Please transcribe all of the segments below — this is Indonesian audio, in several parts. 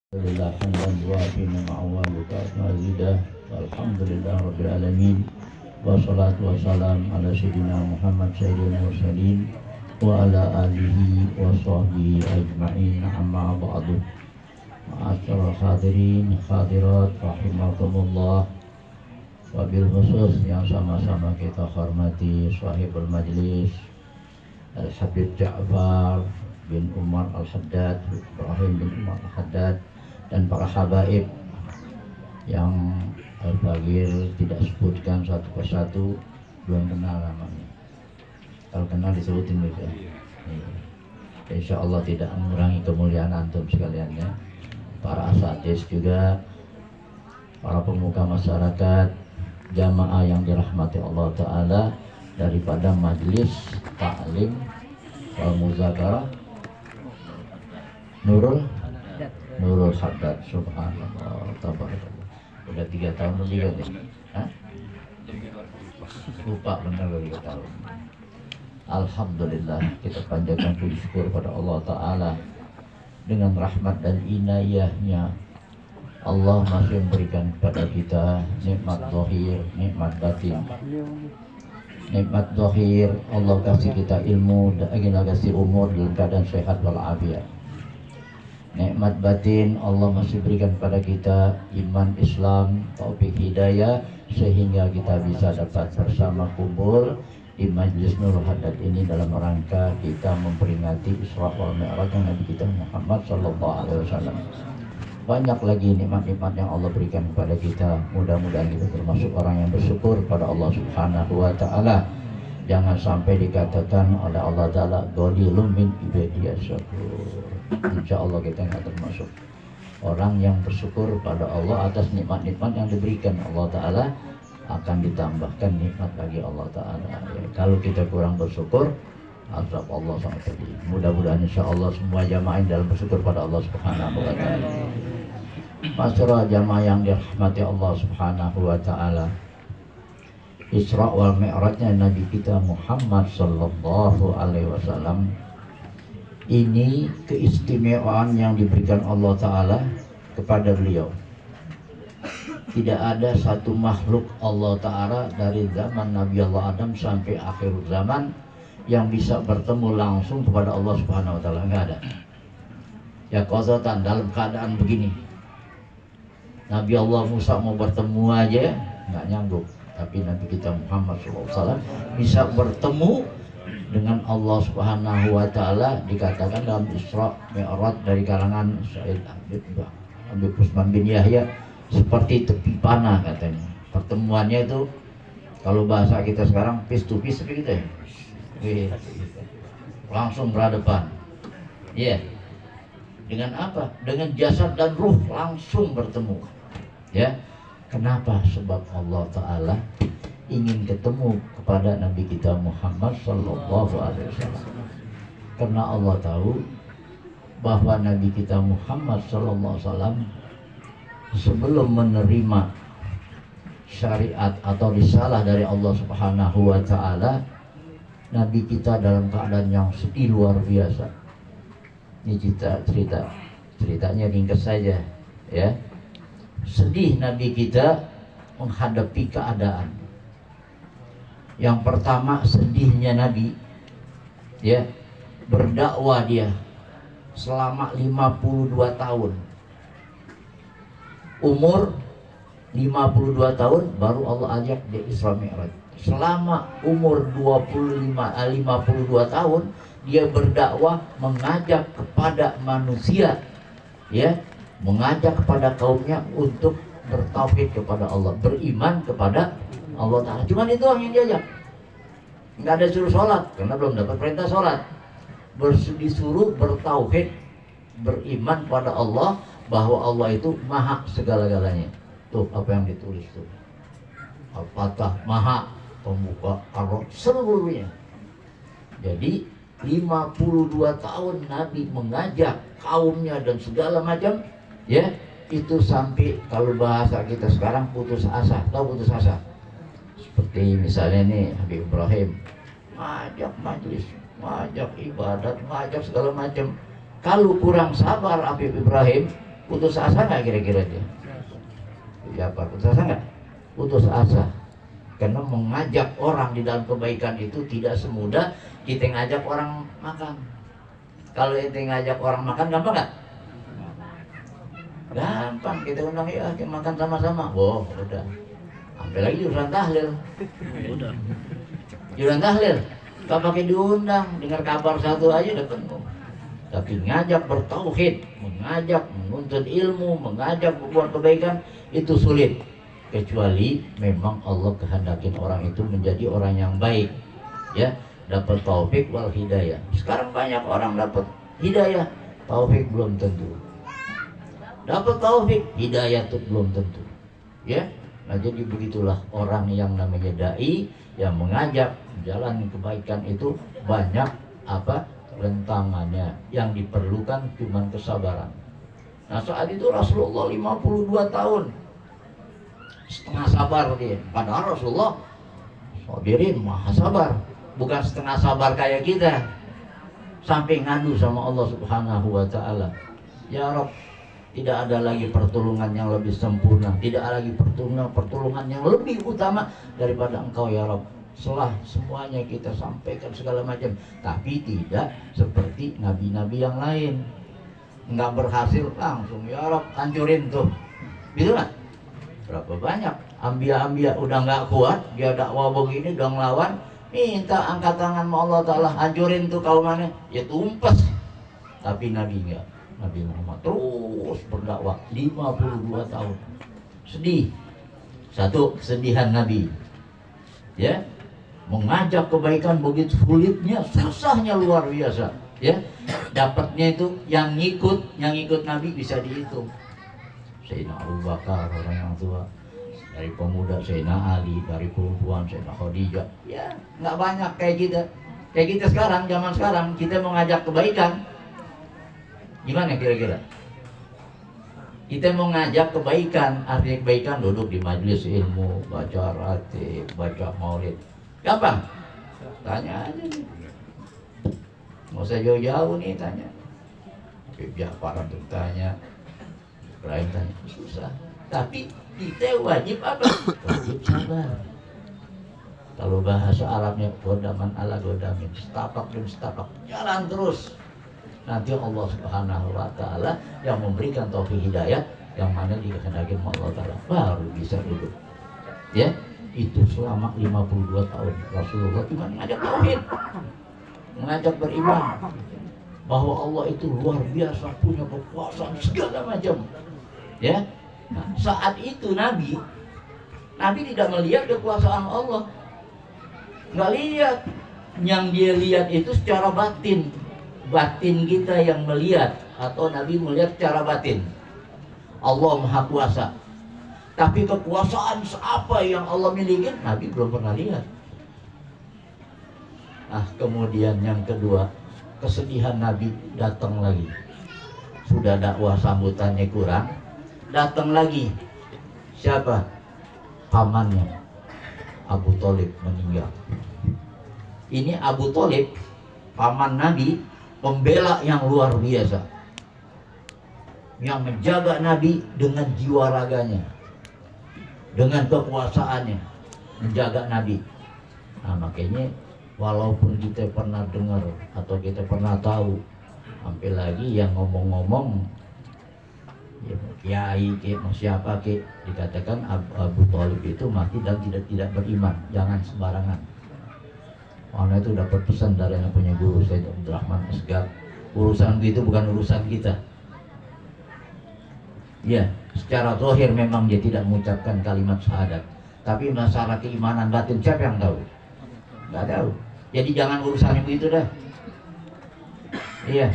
Alhamdulillah hamdan yuafi ni'amahu wa yukafi mazidah. Walhamdulillah rabbil alamin. Wassalatu wassalam ala sayyidina Muhammad sayyidina mursalin wa ala alihi wa sahbihi ajma'in, amma ba'du. Ma'asyiral hadirin hadirat rahimakumullah. Wabil khusus yang sama-sama kita hormati sahibul majlis Al-Habib Ja'far bin Umar Al-Haddad, Ibrahim bin Umar Al-Haddad, dan para habaib yang Al-Bagir tidak sebutkan satu persatu, belum kenal namanya. Kalau kenal disebutin juga. Insya Allah tidak mengurangi kemuliaan antum sekalian ya. Para asatidz juga, para pemuka masyarakat, jamaah yang dirahmati Allah Ta'ala, daripada majlis ta'lim wal muzakarah Nurul Haddad, subhanallah, tabarakallah. Udah 3 tahun lebih kan ya? Hah? Lupa benar 3 tahun. Alhamdulillah, kita panjatkan puji syukur pada Allah Ta'ala. Dengan rahmat dan inayahnya, Allah masih memberikan kepada kita nikmat zahir, nikmat batin. Nikmat zahir, Allah kasih kita ilmu, dan kita kasih umur dalam keadaan sehat walafiat. Nikmat batin, Allah masih berikan kepada kita iman, Islam, taufik hidayah, sehingga kita bisa dapat bersama kumpul di Majlis Nurul Haddad ini dalam rangka kita memperingati Isra wal Mi'raj Nabi kita Muhammad sallallahu alaihi wasallam. Banyak lagi nikmat-nikmat yang Allah berikan kepada kita. Mudah-mudahan kita termasuk orang yang bersyukur pada Allah Subhanahu wa Ta'ala. Jangan sampai dikatakan oleh Allah Ta'ala ghalilun min ibadiyas syakur. Insya Allah kita nggak termasuk orang yang bersyukur pada Allah atas nikmat-nikmat yang diberikan Allah Ta'ala. Akan ditambahkan nikmat bagi Allah Ta'ala ya. Kalau kita kurang bersyukur, azab Allah sangat pedih. Mudah-mudahan insya Allah semua jamaah dalam bersyukur pada Allah Subhanahu wa Ta'ala. Masyarakat jamaah yang dirahmati Allah Subhanahu wa Ta'ala, Isra wal Mi'rajnya Nabi kita Muhammad sallallahu alaihi wasallam ini keistimewaan yang diberikan Allah Ta'ala kepada beliau. Tidak ada satu makhluk Allah Ta'ala dari zaman Nabi Allah Adam sampai akhir zaman yang bisa bertemu langsung kepada Allah Subhanahu wa Ta'ala. Enggak ada. Ya qazatan dalam keadaan begini. Nabi Allah Musa mau bertemu aja enggak nyanggup, tapi Nabi kita Muhammad SAW bisa bertemu dengan Allah Subhanahu wa Ta'ala. Dikatakan dalam Isra Mi'raj dari kalangan Said Habib Usman bin Yahya seperti tepi panah katanya. Pertemuannya itu kalau bahasa kita sekarang face to face begitu ya. Langsung berhadapan. Iya. Dengan apa? Dengan jasad dan ruh langsung bertemu. Ya. Kenapa? Sebab Allah Ta'ala ingin ketemu kepada Nabi kita Muhammad sallallahu alaihi wasallam. Karena Allah tahu bahwa Nabi kita Muhammad sallallahu alaihi wasallam sebelum menerima syariat atau risalah dari Allah Subhanahu wa Ta'ala, Nabi kita dalam keadaan yang sedih luar biasa. Ini ceritanya ringkas saja ya. Sedih Nabi kita menghadapi keadaan. Yang pertama sedihnya Nabi ya, berdakwah dia selama 52 tahun. Umur 52 tahun baru Allah ajak dia Isra Mi'raj. Selama umur 52 tahun dia berdakwah, mengajak kepada manusia ya, mengajak kepada kaumnya untuk bertauhid kepada Allah, beriman kepada Allah Ta'ala. Cuman itu yang diajak. Nggak ada suruh sholat karena belum dapat perintah sholat. Disuruh bertauhid, beriman pada Allah, bahwa Allah itu maha segala-galanya. Tuh apa yang ditulis tuh, Al-Fatah, maha pembuka ar-Rabb seluruhnya. Jadi 52 tahun Nabi mengajak kaumnya dan segala macam ya, itu sampai kalau bahasa kita sekarang putus asa. Tahu putus asa? Seperti misalnya nih Habib Ibrahim ngajak majlis, ngajak ibadat, ngajak segala macam. Kalau kurang sabar Habib Ibrahim, Putus asa nggak kira-kira dia? Ya apa? Putus asa nggak? Putus asa. Karena mengajak orang di dalam kebaikan itu tidak semudah kita ngajak orang makan. Kalau kita ngajak orang makan gampang nggak? Gampang, kita undang ya kita makan sama-sama. Wow, udah. Sampai lagi jurusan tahlil. Udah. Jurusan tahlil. Gak pakai diundang, dengar kabar satu aja udah penuh. Tapi ngajak bertauhid, mengajak menuntut ilmu, mengajak berbuat kebaikan itu sulit. Kecuali memang Allah kehendakin orang itu menjadi orang yang baik, ya, dapat taufik wal hidayah. Sekarang banyak orang dapat hidayah, taufik belum tentu. Dapat taufik, hidayah itu belum tentu, ya. Nah jadi begitulah orang yang namanya dai yang mengajak jalan kebaikan itu banyak apa rentangannya. Yang diperlukan cuma kesabaran. Nah saat itu Rasulullah 52 tahun setengah sabar dia. Padahal Rasulullah sabirin maha sabar, bukan setengah sabar kayak kita sampai ngadu sama Allah Subhanahu wa taala. Ya Rabb, tidak ada lagi pertolongan yang lebih sempurna, tidak ada lagi pertolongan yang lebih utama daripada Engkau ya Rabb. Setelah semuanya kita sampaikan segala macam, tapi tidak seperti nabi-nabi yang lain. Nggak berhasil langsung ya Rabb hancurin tuh, gitu lah. Berapa banyak ambia-ambia udah nggak kuat, dia dakwah begini udah ngelawan, minta angkat tangan sama Allah Ta'ala hancurin tuh kaumannya, ya tumpes. Tapi Nabi enggak. Nabi Muhammad terus berdakwah 52 tahun. Sedih. Satu, kesedihan Nabi, ya, mengajak kebaikan begitu sulitnya, susahnya luar biasa, ya. Dapatnya itu yang ikut Nabi bisa dihitung. Sayyidina Abu Bakar orang yang tua, dari pemuda Sayyidina Ali, dari perempuan Sayyidina Khadijah, ya nggak banyak kayak kita sekarang. Zaman sekarang kita mau ngajak kebaikan gimana kira-kira? Kita mau ngajak kebaikan, artinya kebaikan duduk di majelis ilmu, baca ratib, baca maulid, gampang. Tanya aja nih, nggak usah jauh-jauh nih tanya. Ja'far untuk tanya, Ibrahim tanya, susah. Tapi kita wajib apa? Wajib sabar. Kalau bahasa Arabnya godaman ala godamin, setapak demi setapak, jalan terus. Nanti Allah Subhanahu wa taala yang memberikan taufik hidayah yang mana dikehendaki Allah taala baru bisa duduk. Ya, itu selama 52 tahun Rasulullah cuma mengajak tauhid, mengajak beriman bahwa Allah itu luar biasa, punya kekuasaan segala macam. Ya. Nah, saat itu Nabi tidak melihat kekuasaan Allah. Nggak lihat. Yang dia lihat itu secara batin. Batin kita yang melihat, atau Nabi melihat secara batin. Allah Maha Kuasa. Tapi kekuasaan apa yang Allah miliki, Nabi belum pernah lihat. Nah, kemudian yang kedua, kesedihan Nabi datang lagi. Sudah dakwah sambutannya kurang, datang lagi. Siapa? Pamannya Abu Thalib meninggal. Ini Abu Thalib, paman Nabi, pembela yang luar biasa, yang menjaga Nabi dengan jiwa raganya, dengan kekuasaannya, menjaga Nabi. Nah makanya walaupun kita pernah dengar atau kita pernah tahu, sampai lagi yang ngomong-ngomong ya, kiai ke siapa ke dikatakan Abu Thalib itu mati dan tidak beriman, jangan sembarangan. Karena itu dapat pesan dari yang punya guru Said Abdurrahman Asgar, urusan itu bukan urusan kita. Ya, secara zahir memang dia tidak mengucapkan kalimat syahadat, tapi masalah keimanan batin siapa yang tahu? Nggak tahu. Jadi jangan urusannya begitu dah. Iya,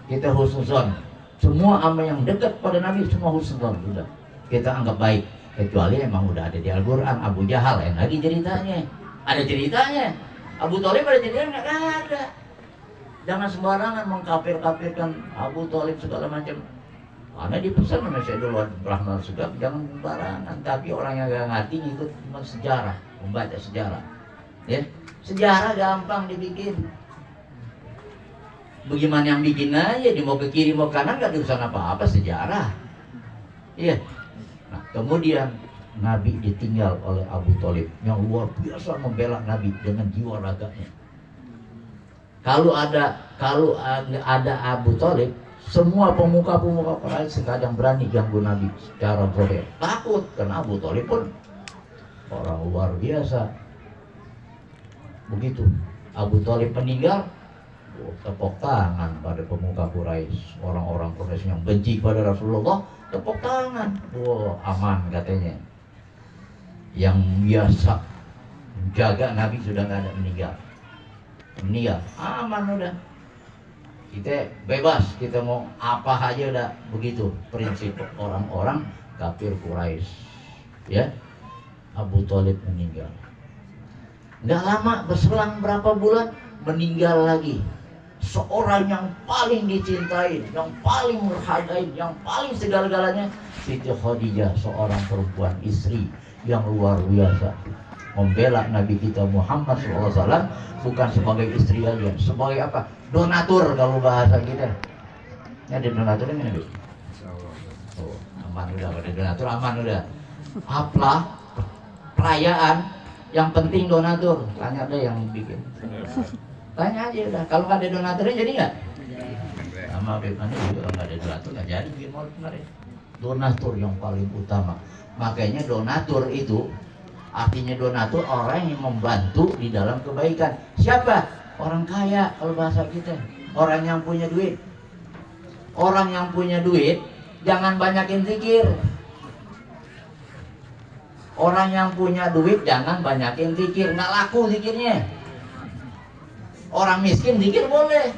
kita husnuzon. Semua amal yang dekat pada Nabi semua husnuzon sudah. Kita anggap baik, kecuali memang udah ada di Al-Quran. Abu Jahal yang lagi ceritanya, ada ceritanya. Abu Thalib ada ceritanya nggak ada. Jangan sembarangan mengkafir-kafirkan Abu Thalib segala macam. Karena dipesan sama Sayyidul Rahman Segaf, jangan sembarangan. Tapi orang yang nggak ngerti ikut sejarah, membaca sejarah. Ya, sejarah gampang dibikin. Bagaimana yang bikin aja, di mau ke kiri mau ke kanan nggak diurusan apa-apa sejarah. Iya. Nah, kemudian Nabi ditinggal oleh Abu Thalib yang luar biasa membela Nabi dengan jiwa raganya. Kalau ada Abu Thalib, semua pemuka-pemuka Quraisy sekadang berani ganggu Nabi secara zahir. Takut karena Abu Thalib pun orang luar biasa. Begitu Abu Thalib meninggal, tepuk tangan pada pemuka Quraisy, orang-orang Quraisy yang benci pada Rasulullah, tepuk tangan. Aman katanya. Yang biasa menjaga Nabi sudah nggak ada meninggal, aman udah. Kita bebas, kita mau apa aja udah. Begitu prinsip orang-orang kafir Quraisy. Ya, Abu Thalib meninggal. Nggak lama, berselang berapa bulan, meninggal lagi seorang yang paling dicintai, yang paling menghargai, yang paling segala-galanya, Siti Khadijah, seorang perempuan istri yang luar biasa membela Nabi kita Muhammad SAW, bukan sebagai istri aja, sebagai apa? Donatur kalau bahasa kita. Ini ada donaturnya nggak Nabi? Oh, aman udah, ada donatur aman udah. Apa perayaan yang penting donatur, tanya deh yang bikin. Tanya aja udah, kalau nggak ada donaturnya jadi nggak? Sama Bebani juga nggak ada donatur nggak jadi bikin maulid kemarin. Donatur yang paling utama. Makanya donatur itu artinya donatur orang yang membantu di dalam kebaikan. Siapa? Orang kaya kalau bahasa kita. Orang yang punya duit. Orang yang punya duit jangan banyakin zikir. Orang yang punya duit jangan banyakin zikir, nggak laku zikirnya. Orang miskin zikir boleh.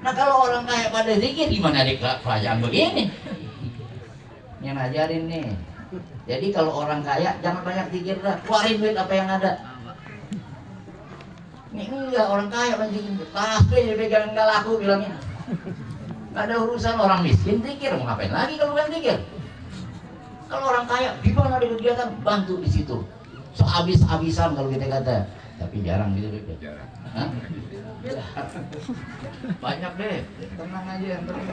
Nah kalau orang kaya pada zikir gimana di kerajaan begini? Yang ngajarin nih. Jadi kalau orang kaya jangan banyak zikir dah, keluarin duit apa yang ada. Ini enggak, orang kaya banyak zikir, tasbih dipegang nggak laku bilangnya. Nggak ada urusan. Orang miskin zikir, mau ngapain lagi kalau bukan zikir? Kalau orang kaya, di mana ada kegiatan, bantu di situ. Sehabis-habisan kalau kita kata. Tapi jarang gitu deh. Jarang. Banyak deh, tenang aja.